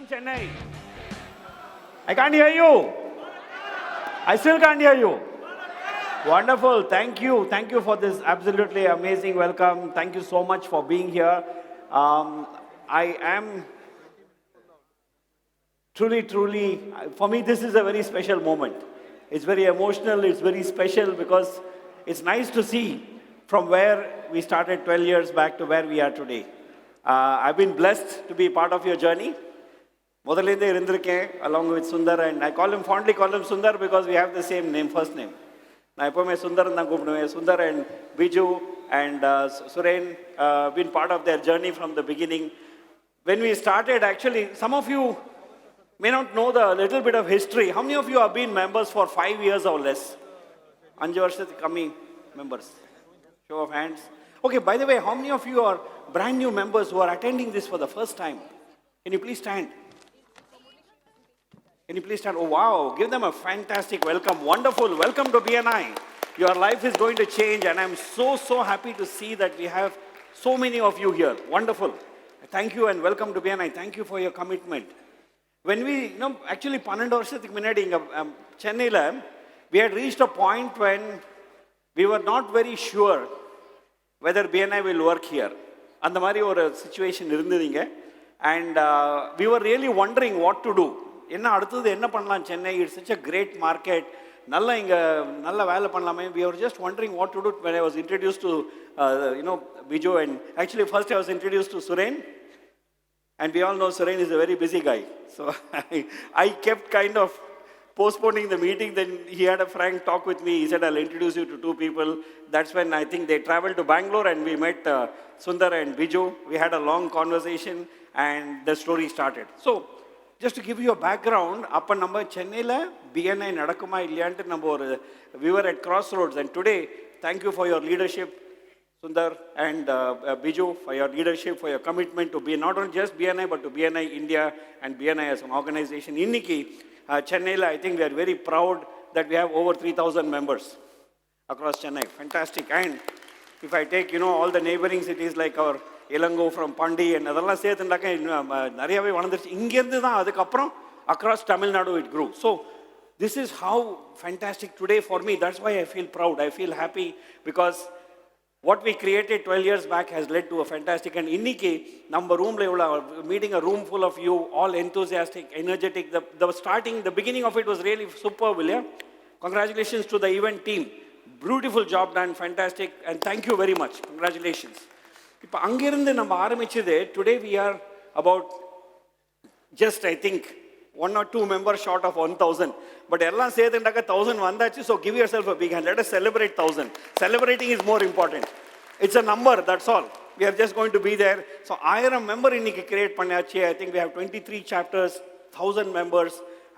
from Chennai. I can't hear you. I still can't hear you. Wonderful. Thank you. Thank you for this absolutely amazing welcome. Thank you so much for being here. I am truly, for me, this is a very special moment. It's very emotional. It's very special because it's nice to see from where we started 12 years back to where we are today. I've been blessed to be part of your journey. Modalinde irundirukken along with Sundar, and I fondly call him Sundar because we have the same name, first name. I எப்பவுமே சுந்தர் தான் கூப்பிடுவேன். Sundar and Biju and Suren been part of their journey from the beginning. When we started, actually, some of you may not know the little bit of history. How many of you have been members for 5 years or less? 5 வருஷத்துக்கு கம்மி members. Show of hands. Okay, by the way, how many of you are brand new members who are attending this for the first time? Can you please stand? Can you please stand? Oh, wow. Give them a fantastic welcome. Wonderful. Welcome to BNI. Your life is going to change, and I'm so happy to see that we have so many of you here. Wonderful. Thank you and welcome to BNI. Thank you for your commitment. When we, actually, 12 வருஷத்துக்கு முன்னாடி இங்க சென்னையில we had reached a point when we were not very sure whether BNI will work here. அந்த மாதிரி ஒரு situation இருந்ததுங்க. And we were really wondering what to do. என்ன அடுத்தது என்ன பண்ணலாம் Chennai? It's such a great market. நல்ல வேலை பண்ணலாமே. We were just wondering what to do when I was introduced to Biju, and actually first I was introduced to Suren, and we all know Suren is a very busy guy. So I kept kind of postponing the meeting. Then he had a frank talk with me. He said, I'll introduce you to 2 people. That's when I think they traveled to Bangalore and we met Sundar and Biju. We had a long conversation and the story started. So just to give you a background, அப்போ நம்ம சென்னையில் BNI நடக்குமா இல்லையான்ட்டு நம்ம we were at crossroads, and today, thank you for your leadership, Sundar and Biju, for your leadership, for your commitment to be not only just BNI but to BNI India and BNI as an organization. இன்னைக்கு சென்னையில் I think we are very proud that we have over 3,000 members across Chennai. Fantastic. And if I take all the neighboring cities like our Elango from Pandi and அதெல்லாம் சேர்த்துட்டாக்க நிறையவே வளர்ந்துருச்சு. இங்கேருந்து தான் அதுக்கப்புறம் across Tamil Nadu it grew. So this is how fantastic today for me. That's why I feel proud. I feel happy because what we created 12 years back has led to a fantastic. And இன்னைக்கு நம்ம ரூம்ல meeting a room full of you, all enthusiastic, energetic. The beginning of it was really superb, William. Congratulations to the event team. Beautiful job done, fantastic, and thank you very much. Congratulations. இப்போ அங்கிருந்து நம்ம ஆரம்பிச்சது, today we are about just I think 1 or 2 members short of 1,000. But எல்லாம் சேர்த்துட்டாக்க 1,000 வந்தாச்சு. So give yourself a big hand. Let us celebrate 1,000. Celebrating is more important. It's a number, that's all. We are just going to be there. So 1000 member இன்னைக்கு create பண்ணியாச்சு. I think we have 23 chapters, 1,000 members,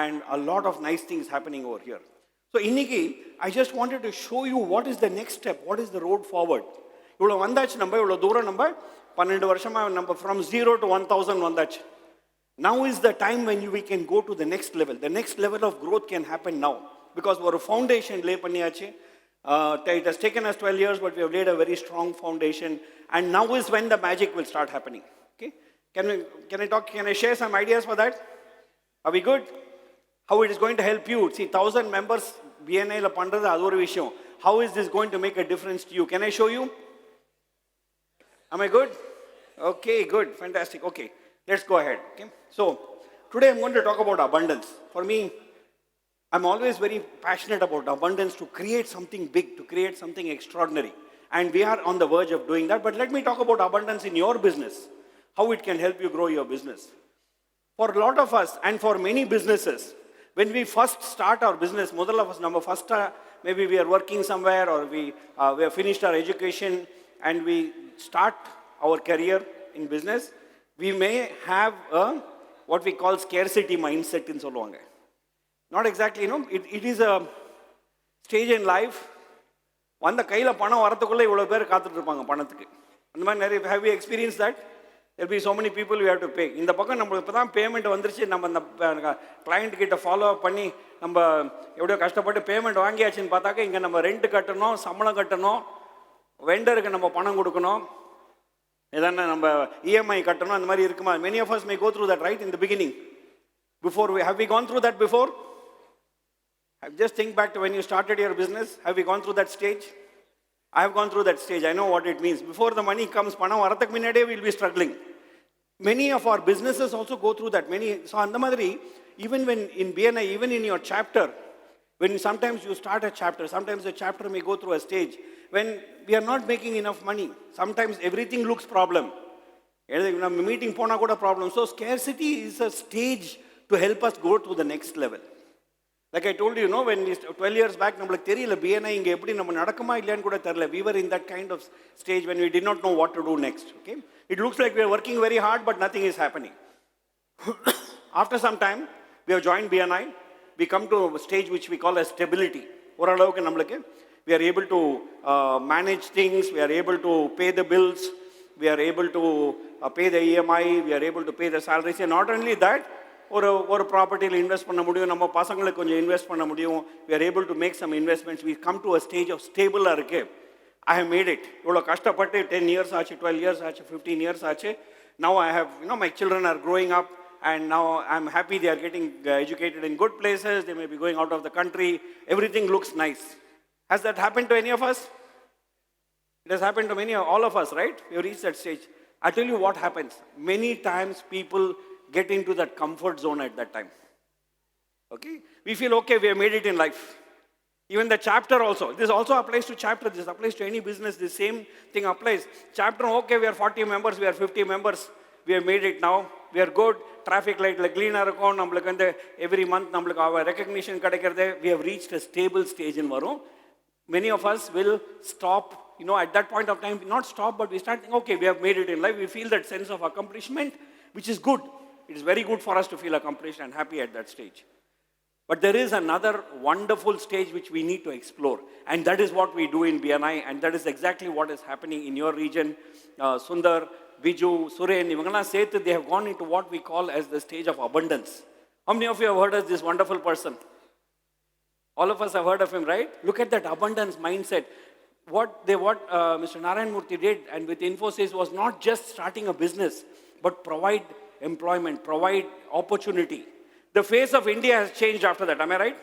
and a lot of nice things happening over here. So இன்னைக்கு I just wanted to show you what is the next step, what is the road forward. இவ்வளோ வந்தாச்சு, நம்ம இவ்வளோ தூரம் நம்ம 12 வருஷமாக நம்ம from 0 to 1,000 வந்தாச்சு. Now is the time when we can go to the next level. The next level of growth can happen now because ஒரு foundation lay பண்ணியாச்சு. It has taken us 12 years, but we have laid a very strong foundation, and now is when the magic will start happening. Okay? Can I share some ideas for that? Are we good? How it is going to help you? See, 1,000 members BNI la பண்றது அது ஒரு விஷயம். How is this going to make a difference to you? Can I show you? Am I good? Okay, good, fantastic. Okay, let's go ahead. Okay, so today I'm going to talk about abundance. For me, I'm always very passionate about abundance, to create something big, to create something extraordinary, and we are on the verge of doing that. But let me talk about abundance in your business, how it can help you grow your business. For a lot of us, and for many businesses, when we first start our business, முதல்ல நம்ம first maybe we are working somewhere, or we have finished our education and we start our career in business, we may have what we call scarcity mindset in சொல்லுவாங்க. Not exactly, it is a stage in life. வந்த கையில் பணம் வரத்துக்குள்ளே இவ்வளோ பேர் காத்துட்டு இருப்பாங்க பணத்துக்கு. அந்த மாதிரி நிறைய, have we experienced that? There will be so many people we have to pay. இந்த பக்கம் நம்மளுக்கு இப்போ தான் பேமெண்ட் வந்துருச்சு, நம்ம இந்த கிளைண்ட் கிட்ட ஃபாலோ அப் பண்ணி நம்ம எவ்வளோ கஷ்டப்பட்டு பேமெண்ட் வாங்கியாச்சுன்னு பார்த்தாக்க இங்கே நம்ம ரெண்ட் கட்டணும், சம்பளம் கட்டணும், வெண்டருக்கு நம்ம பணம் கொடுக்கணும், எதனா நம்ம இஎம்ஐ கட்டணும், அந்த மாதிரி இருக்குமா? Many of us may go through that, right, in the beginning. Have we gone through that before? Just think back to when you started your business. Have we gone through that stage? I have gone through that stage. I know what it means. Before the money comes, panam varathak minade we'll be struggling. Many of our businesses also go through that. So and the madri, even when in BNI, even in your chapter, when sometimes you start a chapter, sometimes the chapter may go through a stage when we are not making enough money. Sometimes everything looks problem. Meeting pona kuda problem. So scarcity is a stage to help us go to the next level. Like I told you, when 12 years back, BNI we were in that kind of stage when we did not know what to do next. Okay? It looks like we are working very hard, but nothing is happening. After some time, we have joined BNI. We come to a stage which we call as stability. We are able to manage things. We are able to pay the bills. We are able to pay the EMI. We are able to pay the salaries. And not only that, or property invest பண்ண முடியும் நம்ம பசங்களுக்கு கொஞ்சம் invest பண்ண முடியும் we are able to make some investments we come to a stage of stable இருக்கு I have made it இவ்வளவு கஷ்டப்பட்டு 10 years ஆச்சு 12 years ஆச்சு 15 years ஆச்சு now I have my children are growing up and now I'm happy they are getting educated in good places they may be going out of the country everything looks nice has that happened to any of us it has happened to all of us right we have reached that stage I tell you what happens many times people get into that comfort zone at that time. Okay? We feel, okay, we have made it in life. Even the chapter also. This also applies to chapter. This applies to any business. The same thing applies. Chapter, okay, we are 40 members. We are 50 members. We have made it now. We are good. Traffic light, like cleaner account. Every month, our recognition. We have reached a stable stage in Varu. Many of us will stop, at that point of time, not stop, but we start thinking, okay, we have made it in life. We feel that sense of accomplishment, which is good. It is very good for us to feel accomplished and happy at that stage. But there is another wonderful stage which we need to explore. And that is what we do in BNI. And that is exactly what is happening in your region. Sundar, Viju, Suren, they have gone into what we call as the stage of abundance. How many of you have heard of this wonderful person? All of us have heard of him, right? Look at that abundance mindset. What Mr. Narayan Murthy did and with Infosys was not just starting a business, but provide employment, provide opportunity. The face of India has changed after that, am I right?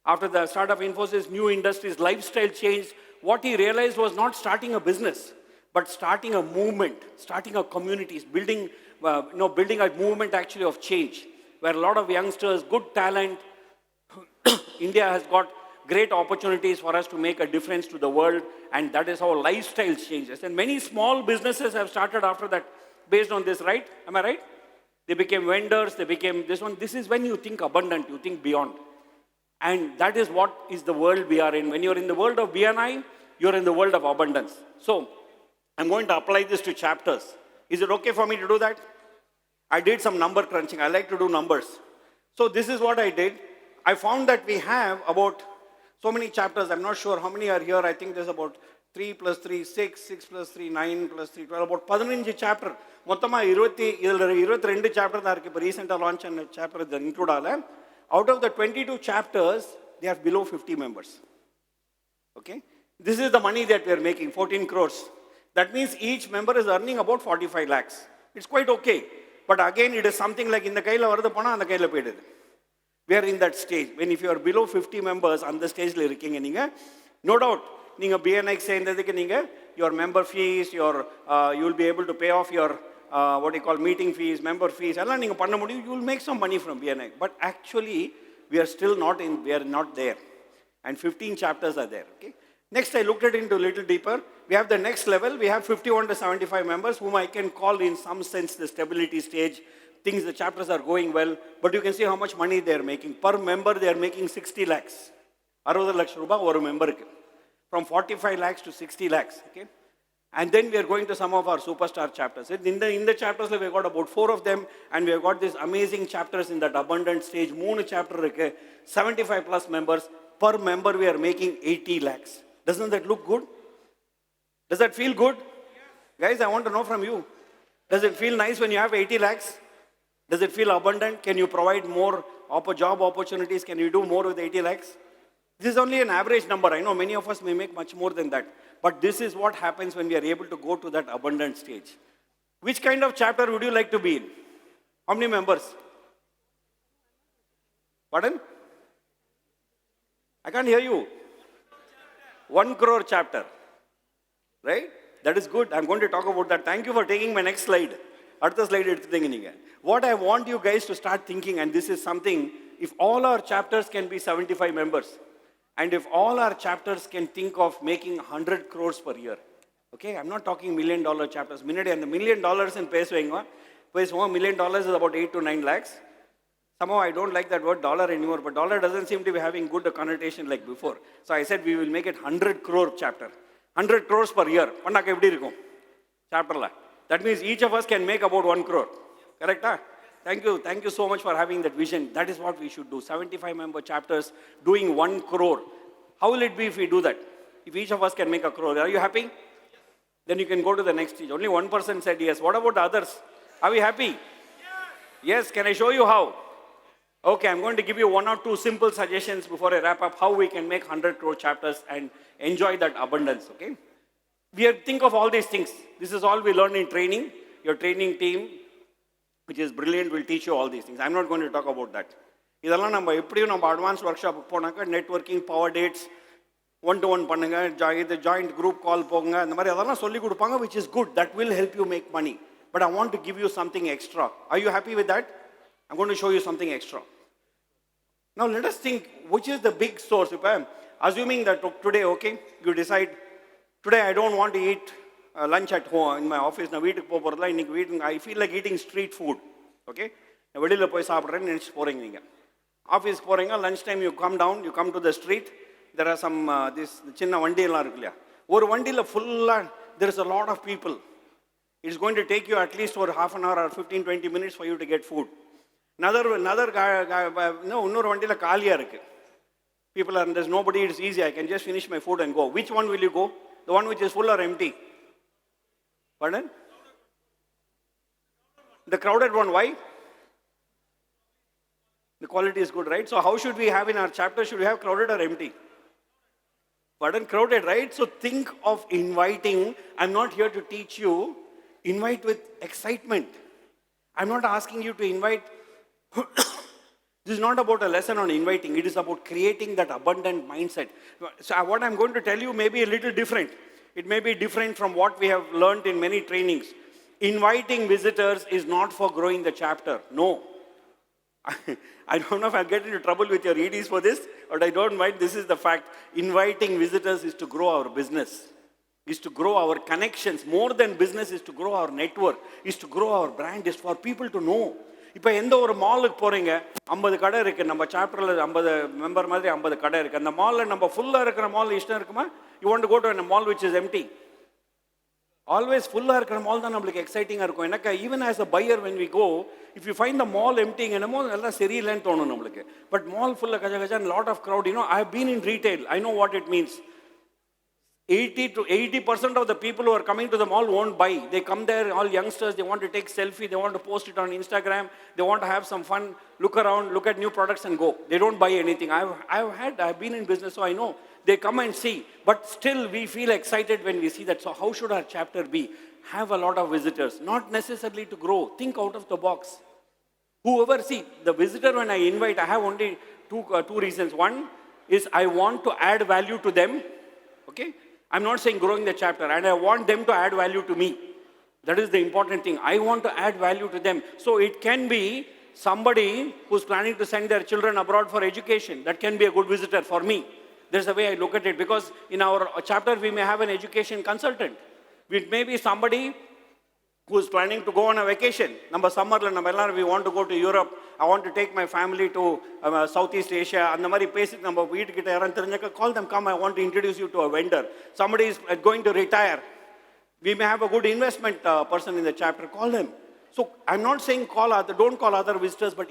After the start of Infosys, new industries, lifestyle changed. What he realized was not starting a business, but starting a movement, starting a community, building a movement actually of change, where a lot of youngsters, good talent, India has got great opportunities for us to make a difference to the world, and that is how lifestyle changes. And many small businesses have started after that based on this, right? Am I right? They became vendors, they became this one. This is when you think abundant, you think beyond. And that is what is the world we are in. When you're in the world of BNI, you're in the world of abundance. So, I'm going to apply this to chapters. Is it okay for me to do that? I did some number crunching. I like to do numbers. So, this is what I did. I found that we have about so many chapters. I'm not sure how many are here. I think there's about 3 plus 3, 6, 6 plus 3, 9 plus 3, 12, about 15 chapter. மொத்தமா 22 chapter தான் இருக்கு. இப்போ ரீசெண்டாக launch ஆன chapter இது include ஆகல. Out of the 22 chapters, they are below 50 members. Okay? This is the money that we are making, 14 crores. That means each member is earning about 45 lakhs. It's quite okay. But again, it is something like இந்த கையில் வரது போனால் அந்த கையில் போயிடுது. We are in that stage. When if you are below 50 members, அந்த ஸ்டேஜில் இருக்கீங்க நீங்கள், no doubt, நீங்கள் BNI சேர்ந்ததுக்கு நீங்கள், your member fees, you will be able to pay off your what you call meeting fees, member fees, எல்லாம் நீங்கள் பண்ண முடியும். You will make some money from BNI. But actually, we are still we are not there. And 15 chapters are there. Okay? Next, I looked at it into a little deeper. We have the next level. We have 51 to 75 members, whom I can call in some sense the stability stage. Things, the chapters are going well, but you can see how much money they are making. Per member, they are making 60 lakhs. 60 lakhs rupees one member. From 45 lakhs to 60 lakhs. Okay? And then we are going to some of our superstar chapters. In the chapters, we have got about 4 of them, and we have got these amazing chapters in that abundant stage. 3 chapter, 75 plus members. Per member, we are making 80 lakhs. Doesn't that look good? Does that feel good? Guys, I want to know from you. Does it feel nice when you have 80 lakhs? Does it feel abundant? Can you provide more job opportunities? Can you do more with 80 lakhs? This is only an average number. I know many of us may make much more than that. But this is what happens when we are able to go to that abundant stage. Which kind of chapter would you like to be in? How many members? Pardon? I can't hear you. 1 crore chapter. Right? That is good. I'm going to talk about that. Thank you for taking my next slide. அடுத்த slide எடுத்துட்டீங்க நீங்க. What I want you guys to start thinking, and this is something, if all our chapters can be 75 members, and if all our chapters can think of making 100 crores per year, okay, I'm not talking $1 million chapters. முன்னாடி அந்த $1 million in பேசுவீங்க, $1 million is about 8 to 9 lakhs. Somehow I don't like that word dollar anymore, but dollar doesn't seem to be having good connotation like before. So I said we will make it 100 crore chapter. 100 crores per year. பண்ணாக்க எப்படி இருக்கும் chapterல? That means each of us can make about 1 crore. Correct? Huh? Thank you so much for having that vision. That is what we should do. 75 member chapters doing 1 crore. How will it be if we do that? If each of us can make a crore. Are you happy? Then you can go to the next stage. Only one person said yes. What about the others? Are we happy? Yes. Can I show you how? Okay, I'm going to give you 1 or 2 simple suggestions before I wrap up how we can make 100 crore chapters and enjoy that abundance, okay? Think of all these things. This is all we learn in training. Your training team, which is brilliant, will teach you all these things. I'm not going to talk about that. இதெல்லாம் நம்ம எப்படியும் நம்ம advance work ஷாப்புக்கு போனாக்கா networking, power dates, 1-to-1 பண்ணுங்க, இது joint group call போங்க, அந்த மாதிரி அதெல்லாம் சொல்லி கொடுப்பாங்க, which is good. That will help you make money. But I want to give you something extra. Are you happy with that? I'm going to show you something extra. Now let us think, which is the big source? If I'm assuming that today, okay, you decide, today I don't want to eat lunch at home, in my office, I feel like eating street food, okay? வெளியில் போய் சாப்பிட்றேன்னு நினச்சி போகிறீங்க நீங்கள். ஆஃபீஸ்க்கு போகிறீங்க, lunch time you come down, you come to the street, there are some, சின்ன வண்டியெல்லாம் இருக்கு இல்லையா, ஒரு வண்டியில் ஃபுல்லாக, there is a lot of people. It's going to take you at least for half an hour or 15-20 minutes for you to get food. இன்னொரு வண்டியில் காலியாக இருக்கு. People are, there's nobody, it's easy, I can just finish my food and go. Which one will you go? The one which is full or empty? Pardon? The crowded one, why? The quality is good, right? So how should we have in our chapter? Should we have crowded or empty? Pardon? Crowded, right? So think of inviting. I'm not here to teach you. Invite with excitement. I'm not asking you to invite. This is not about a lesson on inviting. It is about creating that abundant mindset. So what I'm going to tell you may be a little different. It may be different from what we have learned in many trainings. Inviting visitors is not for growing the chapter. No. I don't know if I'll get into trouble with your EDs for this, but I don't mind. This is the fact. Inviting visitors is to grow our business, is to grow our connections. More than business is to grow our network, is to grow our brand, is for people to know. இப்போ எந்த ஒரு மாலுக்கு போகிறீங்க, 50 கடை இருக்குது, நம்ம சாப்டரில் 50 member மாதிரி 50 கடை இருக்குது. அந்த மாலில் நம்ம ஃபுல்லாக இருக்கிற மால் இஷ்டம் இருக்குமா? You want to go to a mall which is empty? Always ஃபுல்லாக இருக்கிற மால் தான் நம்மளுக்கு எக்ஸைட்டிங்காக இருக்கும். எனக்கு even as a buyer when we go, if you find the mall empty, என்னமோ எல்லாம் சரியில்லைன்னு தோணும் நம்மளுக்கு. பட் மால் ஃபுல்லாக Gaja கஜான், lot of crowd, I have been in retail, I know what it means. 80% of the people who are coming to the mall won't buy. They come there, all youngsters, they want to take selfie, they want to post it on Instagram, they want to have some fun, look around, look at new products and go. They don't buy anything. I've been in business, so I know. They come and see, but still we feel excited when we see that. So how should our chapter be? Have a lot of visitors, not necessarily to grow. Think out of the box. Whoever, see, the visitor when I invite, I have only two reasons. One is I want to add value to them, okay? I'm not saying growing the chapter, and I want them to add value to me. That is the important thing. I want to add value to them. So it can be somebody who's planning to send their children abroad for education. That can be a good visitor for me. There's the way I look at it, because in our chapter we may have an education consultant. It may be somebody who's planning to go on a vacation. Number summer, we want to go to Europe. I want to take my family to Southeast Asia. And call them, come, I want to introduce you to a vendor. Somebody is going to retire. We may have a good investment person in the chapter. Call them. So I'm not saying don't call other visitors, but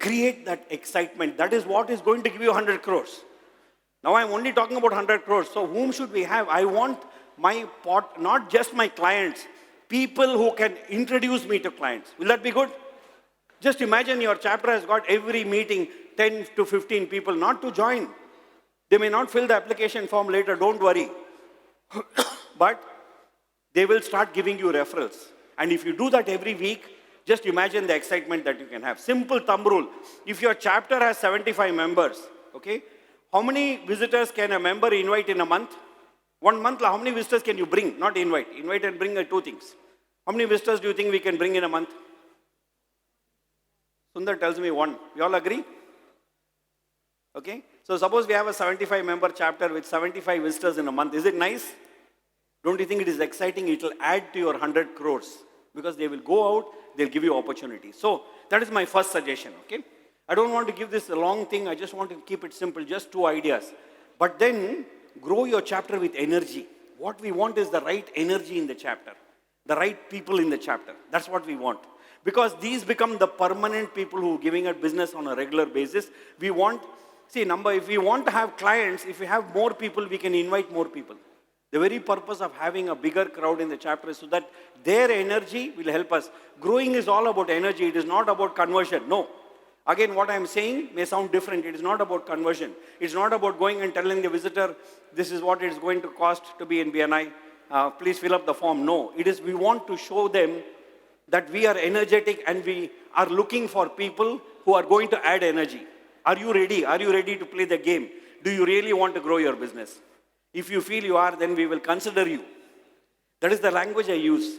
create that excitement. That is what is going to give you 100 crores. Now I'm only talking about 100 crores. So whom should we have? I want my pot, not just my clients, people who can introduce me to clients. Will that be good? Just imagine your chapter has got every meeting 10 to 15 people not to join. They may not fill the application form later, don't worry. But they will start giving you referrals. And if you do that every week, Just imagine the excitement that you can have. Simple thumb rule. If your chapter has 75 members, okay, how many visitors can a member invite in a month? 1 month, how many visitors can you bring? Not invite. Invite and bring are two things. How many visitors do you think we can bring in a month? Sundar tells me 1. We all agree? Okay. So suppose we have a 75 member chapter with 75 visitors in a month. Is it nice? Don't you think it is exciting? It will add to your 100 crores. Because they will go out, they'll give you opportunity. So that is my first suggestion, okay? I don't want to give this a long thing. I just want to keep it simple, just 2 ideas. But then grow your chapter with energy. What we want is the right energy in the chapter, the right people in the chapter. That's what we want. Because these become the permanent people who are giving us business on a regular basis. We want, if we want to have clients, if we have more people, we can invite more people. The very purpose of having a bigger crowd in the chapter is so that their energy will help us. Growing is all about energy. It is not about conversion. No. Again, what I am saying may sound different. It is not about conversion. It's not about going and telling the visitor, this is what it is going to cost to be in BNI. Please fill up the form. No. It is we want to show them that we are energetic and we are looking for people who are going to add energy. Are you ready? Are you ready to play the game? Do you really want to grow your business? If you feel you are, then we will consider you. That is the language I use.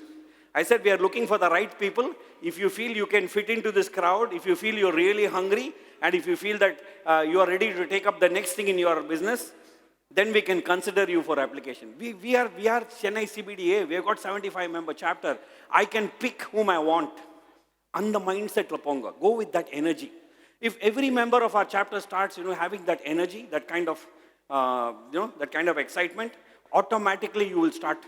I said we are looking for the right people. If you feel you can fit into this crowd, if you feel you're really hungry, and if you feel that you are ready to take up the next thing in your business, then we can consider you for application. We are Chennai CBD-A. We have got 75 member chapter. I can pick whom I want. And the mindset, Laponga. Go with that energy. If every member of our chapter starts, having that energy, that kind of that kind of excitement, automatically you will start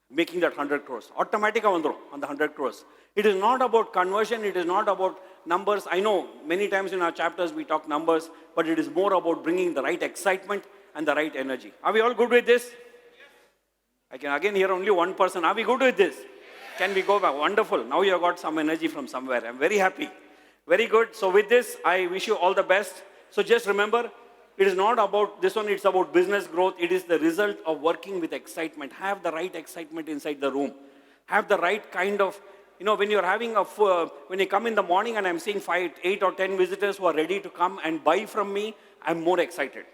making that 100 crores. Automatic on the 100 crores. It is not about conversion. It is not about numbers. I know many times in our chapters we talk numbers, but it is more about bringing the right excitement and the right energy. Are we all good with this? Yes. I can again hear only one person. Are we good with this? Yes. Can we go back? Wonderful. Now you have got some energy from somewhere. I'm very happy. Very good. So with this, I wish you all the best. So just remember, it is not about this one, it's about business growth. It is the result of working with excitement. Have the right excitement inside the room. Have the right kind of, when you're having when you come in the morning and I'm seeing 5, 8 or 10 visitors who are ready to come and buy from me, I'm more excited.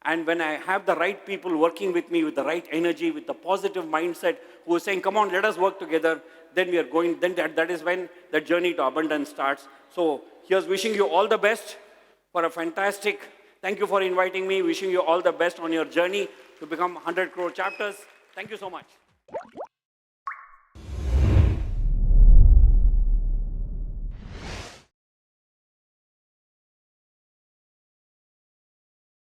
And when I have the right people working with me with the right energy, with the positive mindset, who are saying, come on, let us work together, then we are going, then that is when the journey to abundance starts. So here's wishing you all the best for a fantastic. Thank you for inviting me. Wishing you all the best on your journey to become 100 crore chapters. Thank you so much.